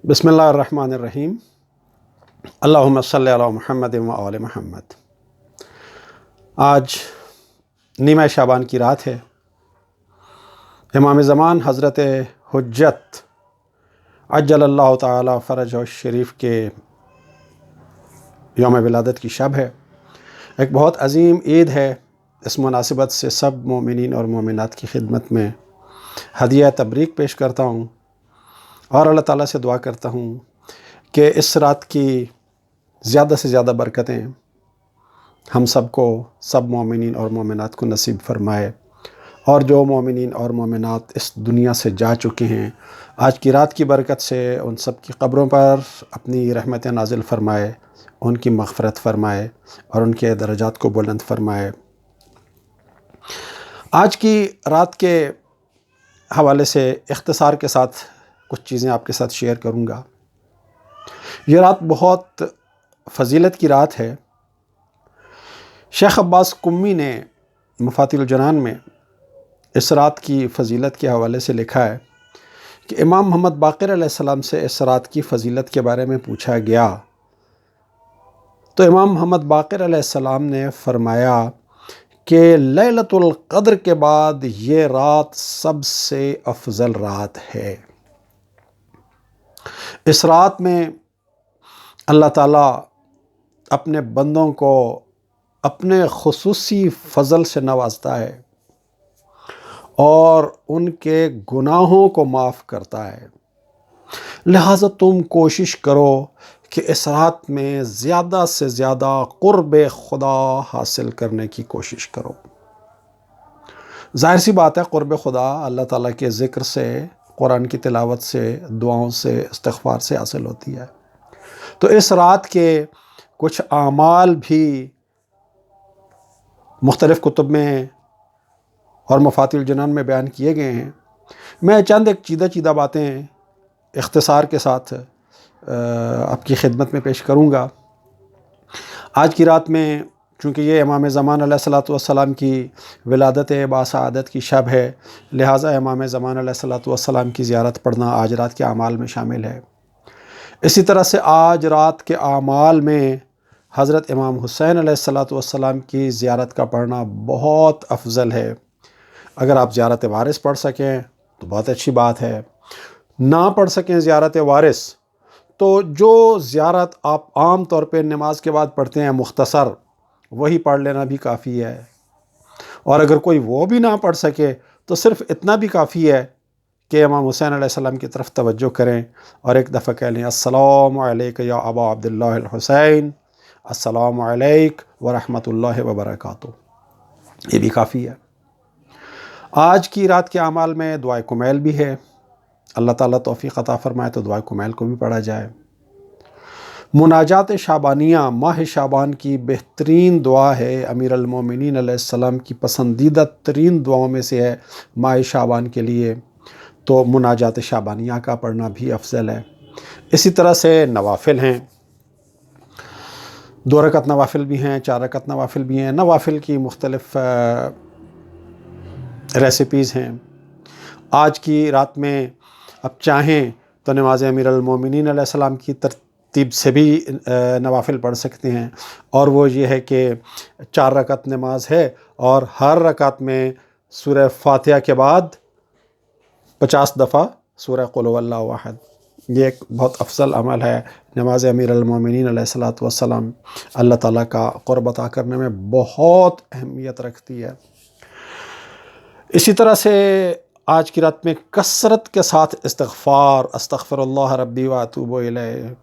بسم اللہ الرحمن الرحیم۔ اللہم صلی علی محمد و آل محمد۔ آج نیمہ شعبان کی رات ہے۔ امام-e-زمان حضرت حجت عجل اللہ تعالی فرجہ الشریف کے یوم ولادت کی شب ہے۔ ایک بہت عظیم عید ہے۔ اس مناسبت سے سب مومنین اور مومنات کی خدمت میں ہدیہ تبریک پیش کرتا ہوں اور اللہ تعالیٰ سے دعا کرتا ہوں کہ اس رات کی زیادہ سے زیادہ برکتیں ہم سب کو، سب مومنین اور مومنات کو نصیب فرمائے، اور جو مومنین اور مومنات اس دنیا سے جا چکے ہیں آج کی رات کی برکت سے ان سب کی قبروں پر اپنی رحمت نازل فرمائے، ان کی مغفرت فرمائے اور ان کے درجات کو بلند فرمائے۔ آج کی رات کے حوالے سے اختصار کے ساتھ کچھ چیزیں آپ کے ساتھ شیئر کروں گا۔ یہ رات بہت فضیلت کی رات ہے۔ شیخ عباس قمی نے مفاتیح الجنان میں اس رات کی فضیلت کے حوالے سے لکھا ہے کہ امام محمد باقر علیہ السلام سے اس رات کی فضیلت کے بارے میں پوچھا گیا تو امام محمد باقر علیہ السلام نے فرمایا کہ لیلۃ القدر کے بعد یہ رات سب سے افضل رات ہے۔ اس رات میں اللہ تعالیٰ اپنے بندوں کو اپنے خصوصی فضل سے نوازتا ہے اور ان کے گناہوں کو معاف کرتا ہے۔ لہٰذا تم کوشش کرو کہ اس رات میں زیادہ سے زیادہ قرب خدا حاصل کرنے کی کوشش کرو۔ ظاہر سی بات ہے، قرب خدا اللہ تعالیٰ کے ذکر سے، قرآن کی تلاوت سے، دعاؤں سے، استغفار سے حاصل ہوتی ہے۔ تو اس رات کے کچھ اعمال بھی مختلف کتب میں اور مفاتیح الجنان میں بیان کیے گئے ہیں۔ میں چند ایک چیدہ باتیں اختصار کے ساتھ آپ کی خدمت میں پیش کروں گا۔ آج کی رات میں چونکہ یہ امام-e-زمانہ علیہ السلام کی ولادت باسعادت کی شب ہے، لہٰذا امام-e-زمانہ علیہ السلام کی زیارت پڑھنا آج رات کے اعمال میں شامل ہے۔ اسی طرح سے آج رات کے اعمال میں حضرت امام حسین علیہ السلام کی زیارت کا پڑھنا بہت افضل ہے۔ اگر آپ زیارت وارث پڑھ سکیں تو بہت اچھی بات ہے، نہ پڑھ سکیں زیارت وارث تو جو زیارت آپ عام طور پہ نماز کے بعد پڑھتے ہیں مختصر، وہی پڑھ لینا بھی کافی ہے۔ اور اگر کوئی وہ بھی نہ پڑھ سکے تو صرف اتنا بھی کافی ہے کہ امام حسین علیہ السلام کی طرف توجہ کریں اور ایک دفعہ کہہ لیں السلام علیک یا ابا عبداللہ الحسین، السلام علیک ورحمۃ اللہ وبرکاتہ، یہ بھی کافی ہے۔ آج کی رات کے اعمال میں دعائے کمیل بھی ہے۔ اللہ تعالیٰ توفیق عطا فرمائے تو دعائے کمیل کو بھی پڑھا جائے۔ مناجات شعبانیہ ماہ شعبان کی بہترین دعا ہے، امیر المومنین علیہ السلام کی پسندیدہ ترین دعاؤں میں سے ہے ماہ شعبان کے لیے، تو مناجات شعبانیہ کا پڑھنا بھی افضل ہے۔ اسی طرح سے نوافل ہیں، 2 رکعت نوافل بھی ہیں، 4 رکعت نوافل بھی ہیں۔ نوافل کی مختلف ریسیپیز ہیں۔ آج کی رات میں اب چاہیں تو نماز امیر المومنین علیہ السلام کی ترتیب سے بھی نوافل پڑھ سکتے ہیں، اور وہ یہ ہے کہ 4 رکعت نماز ہے اور ہر رکعت میں سورہ فاتحہ کے بعد 50 دفعہ سورہ قل هو اللہ احد۔ یہ ایک بہت افضل عمل ہے۔ نماز امیر المومنین علیہ السلام اللہ تعالیٰ کا قرب عطا کرنے میں بہت اہمیت رکھتی ہے۔ اسی طرح سے آج کی رات میں کثرت کے ساتھ استغفار، استغفر اللہ ربی واتوب الیہ،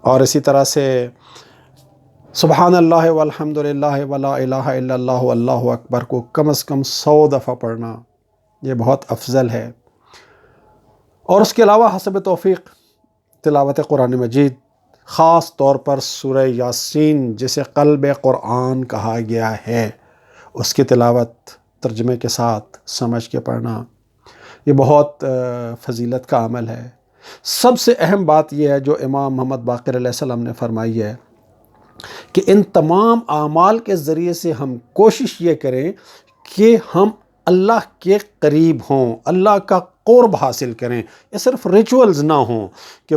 اور اسی طرح سے سبحان اللہ والحمد للہ ولا الہ الا اللہ واللہ اکبر کو کم از کم 100 دفعہ پڑھنا، یہ بہت افضل ہے۔ اور اس کے علاوہ حسب توفیق تلاوت قرآن مجید، خاص طور پر سورہ یاسین جسے قلب قرآن کہا گیا ہے، اس کی تلاوت ترجمے کے ساتھ سمجھ کے پڑھنا، یہ بہت فضیلت کا عمل ہے۔ سب سے اہم بات یہ ہے جو امام محمد باقر علیہ السلام نے فرمائی ہے کہ ان تمام اعمال کے ذریعے سے ہم کوشش یہ کریں کہ ہم اللہ کے قریب ہوں، اللہ کا قرب حاصل کریں. یہ صرف ریچولز نہ ہوں کہ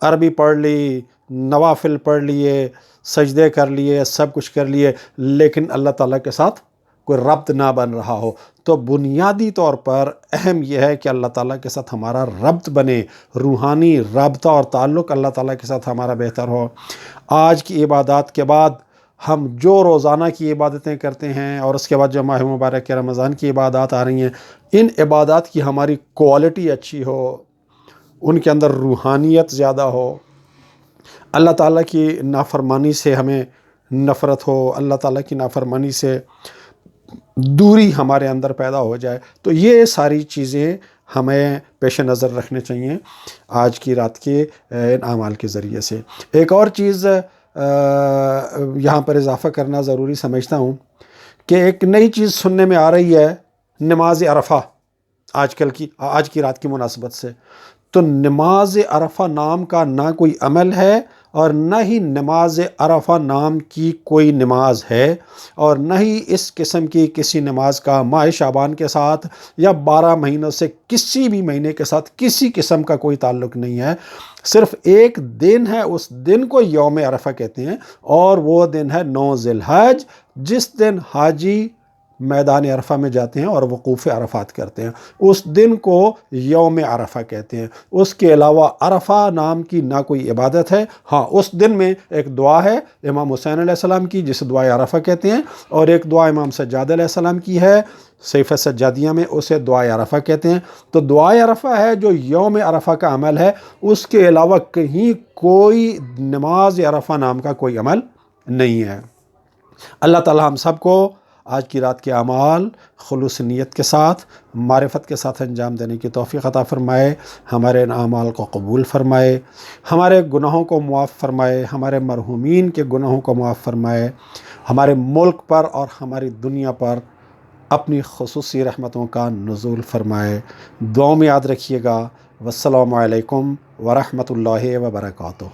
عربی پڑھ لی، نوافل پڑھ لیے، سجدے کر لیے، سب کچھ کر لیے، لیکن اللہ تعالیٰ کے ساتھ کوئی ربط نہ بن رہا ہو. تو بنیادی طور پر اہم یہ ہے کہ اللہ تعالیٰ کے ساتھ ہمارا ربط بنے، روحانی رابطہ اور تعلق اللہ تعالیٰ کے ساتھ ہمارا بہتر ہو. آج کی عبادات کے بعد ہم جو روزانہ کی عبادتیں کرتے ہیں اور اس کے بعد جو ماہ مبارک کے رمضان کی عبادات آ رہی ہیں، ان عبادات کی ہماری کوالٹی اچھی ہو، ان کے اندر روحانیت زیادہ ہو، اللہ تعالیٰ کی نافرمانی سے ہمیں نفرت ہو، اللہ تعالیٰ کی نافرمانی سے دوری ہمارے اندر پیدا ہو جائے. تو یہ ساری چیزیں ہمیں پیش نظر رکھنے چاہیے آج کی رات کے ان اعمال کے ذریعے سے. ایک اور چیز یہاں پر اضافہ کرنا ضروری سمجھتا ہوں کہ ایک نئی چیز سننے میں آ رہی ہے نماز عرفہ آج کی رات کی مناسبت سے. تو نماز عرفہ نام کا نہ کوئی عمل ہے اور نہ ہی نماز عرفہ نام کی کوئی نماز ہے، اور نہ ہی اس قسم کی کسی نماز کا ماہ شعبان کے ساتھ یا 12 مہینوں سے کسی بھی مہینے کے ساتھ کسی قسم کا کوئی تعلق نہیں ہے. صرف ایک دن ہے، اس دن کو یوم عرفہ کہتے ہیں، اور وہ دن ہے 9 ذی الحج، جس دن حاجی میدان عرفہ میں جاتے ہیں اور وقوف عرفات کرتے ہیں. اس دن کو یوم عرفہ کہتے ہیں. اس کے علاوہ عرفہ نام کی نہ کوئی عبادت ہے. ہاں، اس دن میں ایک دعا ہے امام حسین علیہ السلام کی جسے دعائے عرفہ کہتے ہیں، اور ایک دعا امام سجاد علیہ السلام کی ہے صحیفہ سجادیہ میں، اسے دعائے عرفہ کہتے ہیں. تو دعائے عرفہ ہے جو یوم عرفہ کا عمل ہے. اس کے علاوہ کہیں کوئی نماز عرفہ نام کا کوئی عمل نہیں ہے. اللہ تعالی ہم سب کو آج کی رات کے اعمال خلوص نیت کے ساتھ، معرفت کے ساتھ انجام دینے کی توفیق عطا فرمائے. ہمارے ان اعمال کو قبول فرمائے، ہمارے گناہوں کو معاف فرمائے، ہمارے مرحومین کے گناہوں کو معاف فرمائے، ہمارے ملک پر اور ہماری دنیا پر اپنی خصوصی رحمتوں کا نزول فرمائے. دعاؤں میں یاد رکھیے گا. والسلام علیکم ورحمۃ اللہ وبرکاتہ.